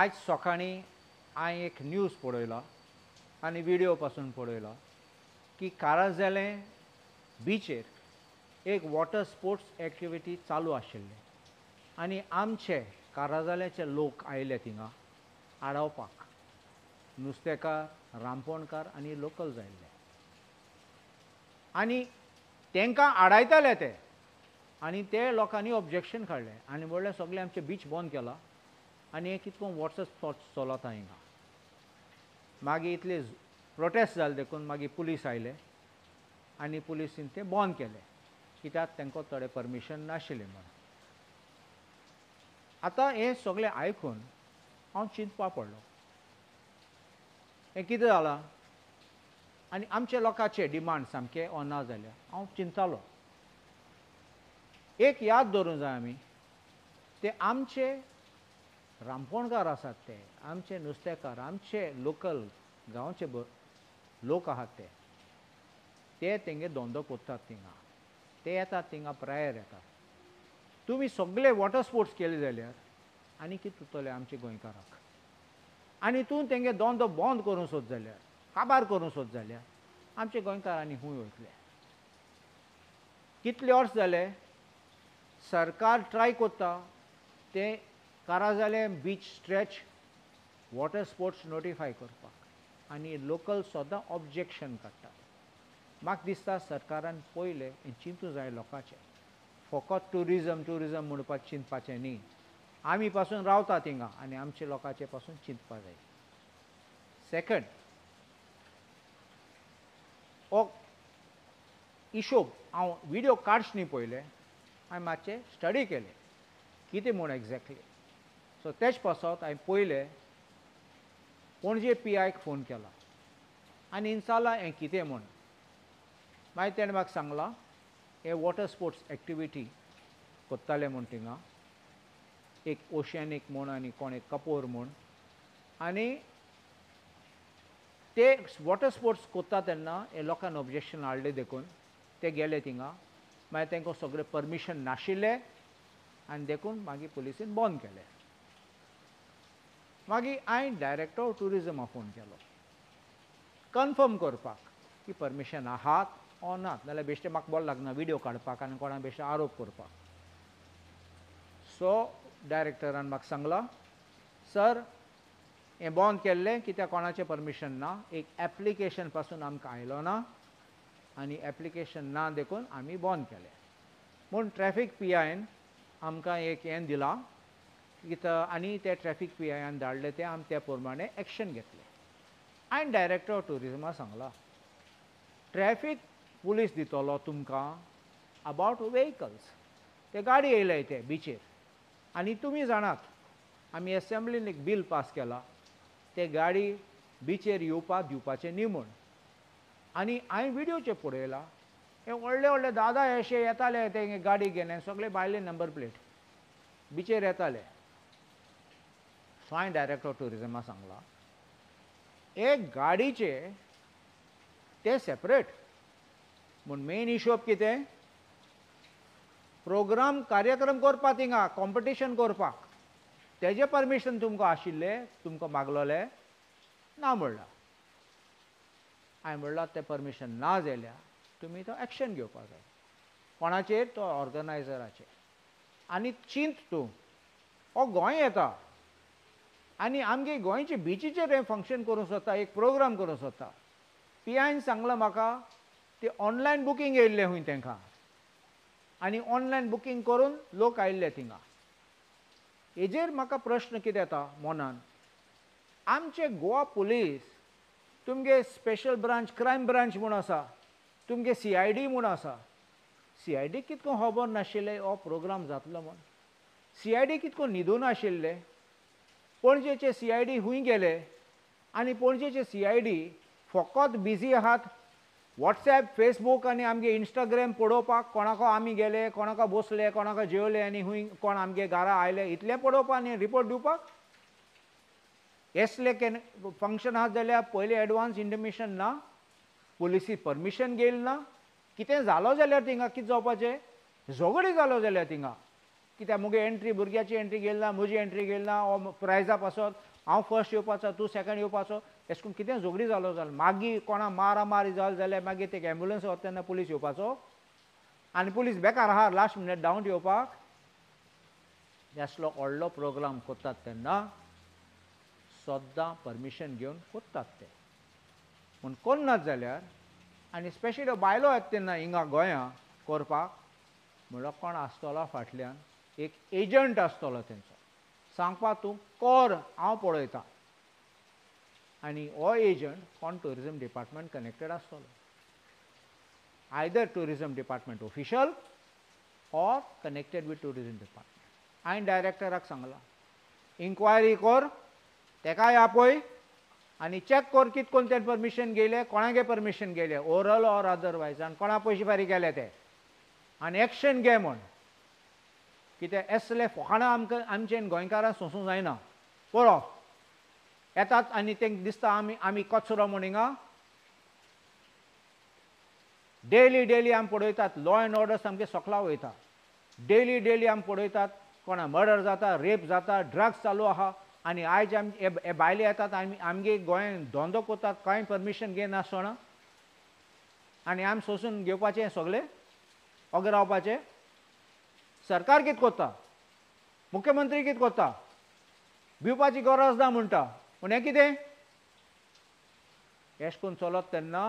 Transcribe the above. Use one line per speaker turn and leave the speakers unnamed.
आज सकाळीं हांवें एक न्यूज पळयलो आनी व्हिडिओ पासून पळयलो की कारांजले बीचेर एक वॉटर स्पोर्ट्स एक्टिविटी चालू आशिल्ली आनी आमचे कारांजलेचे लोक आयले थिंगा आडवपाक नुस्तेकार रांपोणकार आनी लोकल्स आयिल्ले आनी तांकां आडायताले ते आनी ते लोकांनी ऑब्जेक्शन काडलें आनी म्हणलें सगळें आमचें बीच बंद केला आनी हे कितको वॉटर स्पोर्ट्स चलता हिंगा मागीर इतले प्रोटेस्ट जाले देखून मागीर पुलीस आयले आनी पुलिसीन ते बंद केले कित्याक तांकां थोडें परमिशन नाशिल्लें म्हणून आतां हें सगळें आयकून हांव चिंतपा पडलो हें कितें जालां आनी आमच्या लोकांचे डिमांड सामके ना जाल्या हांव चिंतालो एक याद दवरूंक जाय आमी ते आमचे रांपोणकार आसात ते आमचे नुस्तेकार आमचे लोकल गांवचे लोक आहात ते तेंगे धंदो कोत्तात थिंगा ते येतात थिंगा प्रायर येतात तुमी सगळे वॉटर स्पोर्ट्स केले जाल्यार आनी कितें उरतलें आमच्या गोंयकाराक आनी तूं तेंगे धंदो बंद करूं सोद जाल्यार काबार करूं सोद जाल्यार आमचे गोंयकार आनी खूंय वयतले कितले वर्स जाले सरकार ट्राय कोत्ता ते Caranzalem beach stretch water sports notify करपाक आनी लोकल सदां ऑब्जेक्शन काडटात म्हाका दिसता सरकारान पयलें हें चिंतूं जाय लोकांचें फकत टुरिजम म्हणपाक चिंतपाचें न्ही आमी पासून रावता थिंगा आनी आमच्या लोकांचे पासून चिंतपा जाय सेकंड हो हिशोब हांव व्हिडिओ काडच न्ही पयले हांवें मातशें स्टडी केलें कितें म्हूण एक्झॅक्टली सो तेच पासत हांवें पयलें पणजे PIक फोन केला आनी विचारलां हें कितें म्हूण मागीर तेणें म्हाका सांगलां हे वॉटर स्पोर्ट्स एक्टिविटी कोत्ताले म्हूण थिंगा एक ओशॅनीक म्हूण आनी कोण एक कपोर म्हूण आनी ते वॉटर स्पोर्ट्स कोत्ता तेन्ना हे लोकांनी ऑब्जेक्शन हाडलें देखून ते गेले थिंगा मागीर तांकां सगळें परमिशन नाशिल्लें आनी देखून मागीर पुलिसीन बंद केलें मागीर हांवें डायरेक्टर ऑफ टुरिजमाक फोन केलो कन्फर्म करपाक की परमिशन आहात ओ नात नाल्यार बेश्टें म्हाका बरें लागना व्हिडिओ काडपाक आनी कोणा बेश्टें आरोप करपाक सो डायरेक्टरान म्हाका सांगलां सर हें बंद केल्लें कित्याक कोणाचें परमिशन ना एक एप्लिकेशन पासून आमकां आयलो ना आनी एप्लिकेशन ना देखून आमी बंद केलें म्हूण ट्रॅफीक PIन आमकां एक हें दिलां आनी ते ट्रॅफीक PIन धाडले ते आमी त्या प्रमाणे एक्शन घेतलें हांवें डायरेक्टर ऑफ टुरिजमाक सांगलां ट्रॅफीक पुलीस दितलो तुमकां अबावट व्हेकल्स ते गाडी येयले ते बिचेर आनी तुमी जाणात आमी एसेंब्लीन एक बील पास केला ते गाडी बिचेर येवपाक दिवपाचें न्ही म्हूण आनी हांवें व्हिडिओचेर पळयलां हे व्हडले व्हडले दादा अशे येताले ते गाडी घेवन सगळे भायले नंबर प्लेट बिचेर येताले सो हांवें डायरेक्टर ऑफ टुरिजमाक सांगलां एक गाडीचे ते सेपरेट म्हूण मेन हिशोब कितें प्रोग्राम कार्यक्रम करपाक थिंगा कॉम्पिटिशन करपाक तेजें परमिशन तुमकां आशिल्लें तुमकां मागलोलें ना म्हणलां हांवें म्हणलां तें परमिशन ना जाल्यार तुमी तो एक्शन घेवपाक जाय कोणाचेर तो ऑर्गनायझराचेर आनी चिंत तूं हो गोंय येता आनी आमगे गोंयचे बिचीचेर हें फंक्शन करूंक सोदता एक प्रोग्राम करूंक सोदता PIन सांगलां म्हाका ते ऑनलायन बुकींग येयल्लें खूंय तांकां आनी ऑनलायन बुकींग करून लोक आयिल्ले थिंगा हेजेर म्हाका प्रश्न कितें येता मनान आमचे गोवा पुलीस तुमगे स्पेशल ब्रांच क्रायम ब्रांच म्हूण आसा तुमगे CID म्हूण आसा CID कितको खबर नाशिल्लें हो प्रोग्राम जातलो म्हूण CID कितको न्हिदून आशिल्ले पणजेचे CID खूंय गेले आनी पणजेचे CID फकत बिजी आहात WhatsApp Facebook आनी आमगे इंस्टाग्राम पळोवपाक कोणाको आमी गेले कोणाको बसले कोणाको जेवले आनी खूंय कोण आमगे घरा आयले इतलें पळोवपाक आनी रिपोर्ट दिवपाक असले फंक्शन आहात जाल्यार पयलीं एडवान्स इंटिमेशन ना पुलिसी परमिशन घेयली ना कितें जालो जाल्यार थिंगा कितें जावपाचें झगडी जालो जाल्यार थिंगा कित्याक मुगे एंट्री भुरग्याची एंट्री गेली ना, म्हजी एंट्री गेली ना, ओ प्रायजा पासत हांव फर्स्ट येवपाचो, तूं सेकंड येवपाचो, अशें करून कितें झगडी जालो जाल्यार मागीर कोणा मारामारी जाली जाल्यार मागीर ते एम्ब्युलन्स वता तेन्ना पुलीस येवपाचो आनी पुलीस बेकार आहा लास्ट मिनट धांवून येवपाक. असलो व्हडलो प्रोग्राम करतात तेन्ना सद्दां परमिशन घेवन करतात ते. पूण करनात जाल्यार आनी स्पेशली बायलो येता तेन्ना हिंगा गोंयां करपाक म्हणल्यार कोण आसतलो फाटल्यान एक एजंट आसतलो तेंचो सांगपा तूं कर हांव पळयतां आनी हो एजंट कोण ट्युरिजम डिपार्टमेंट कनेक्टेड आसतलो. Either tourism department official or connected with tourism department. हांवें डायरेक्टराक सांगलां इन्क्वायरी कर तेकाय आपय आनी चॅक कर कितें करून तें परमिशन घेयलें, कोणागे परमिशन घेयलें ओरल ऑर अदरवायज आनी कोणा पयशे फारीक केले ते आनी एक्शन घे म्हण. कित्याक असले फकाणां आमकां आमचें गोंयकारांक सोंसूं जायना. पळो येतात आनी तांकां दिसता आमी कचरो म्हूण हिंगा डेली आमी पळयतात लॉ एंड ऑर्डर सामकें सकला वयता. डेली आमी पळयतात कोणा मर्डर जाता, रेप जाता, ड्रग्स चालू आहा आनी आयज हे भायले येतात आमगे गोंयांत धंदो करतात कांय परमिशन घेयनासतना आनी आमी सोंसून घेवपाचें सगळें ओगे रावपाचें. सरकार कितें करता, मुख्यमंत्री कितें करता, भिवपाची गरज ना म्हणटा पूण हें कितें अशें करून चलत तेन्ना